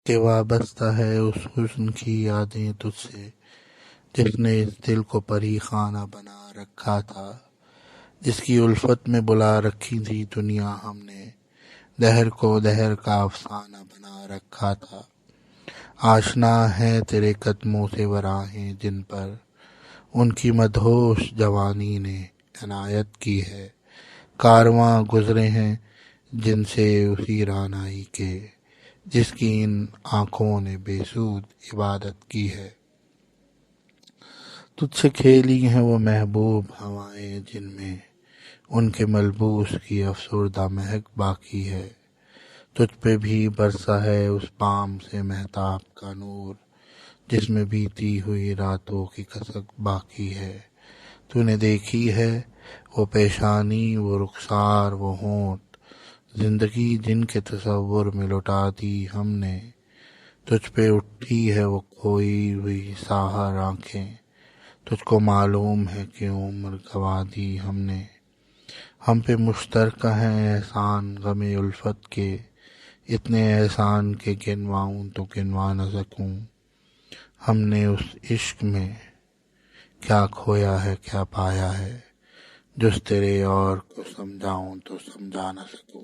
کہ وابستہ ہے اس حسن کی یادیں تجھ سے جس نے اس دل کو پری خانہ بنا رکھا تھا، جس کی الفت میں بلا رکھی تھی دنیا ہم نے، دہر کو دہر کا افسانہ بنا رکھا تھا۔ آشنا ہے تیرے قدموں سے وہ راہیں جن پر ان کی مدہوش جوانی نے عنایت کی ہے، کارواں گزرے ہیں جن سے اسی رعنائی کے جس کی ان آنکھوں نے بے سود عبادت کی ہے۔ تجھ سے کھیلی ہیں وہ محبوب ہوائیں جن میں ان کے ملبوس کی افسردہ مہک باقی ہے، تجھ پہ بھی برسا ہے اس بام سے مہتاب کا نور جس میں بیتی ہوئی راتوں کی کسک باقی ہے۔ تو نے دیکھی ہے وہ پیشانی، وہ رخسار، وہ ہونٹ، زندگی جن کے تصور میں لٹا دی ہم نے، تجھ پہ اٹھی ہے وہ کھوئی ہوئی ساحر آنکھیں، تجھ کو معلوم ہے کہ عمر گنوا دی ہم نے۔ ہم پہ مشترکہ ہیں احسان غم الفت کے، اتنے احسان کہ گنواؤں تو گنوا نہ سکوں، ہم نے اس عشق میں کیا کھویا ہے کیا پایا ہے، جس تیرے اور کو سمجھاؤں تو سمجھا نہ سکوں۔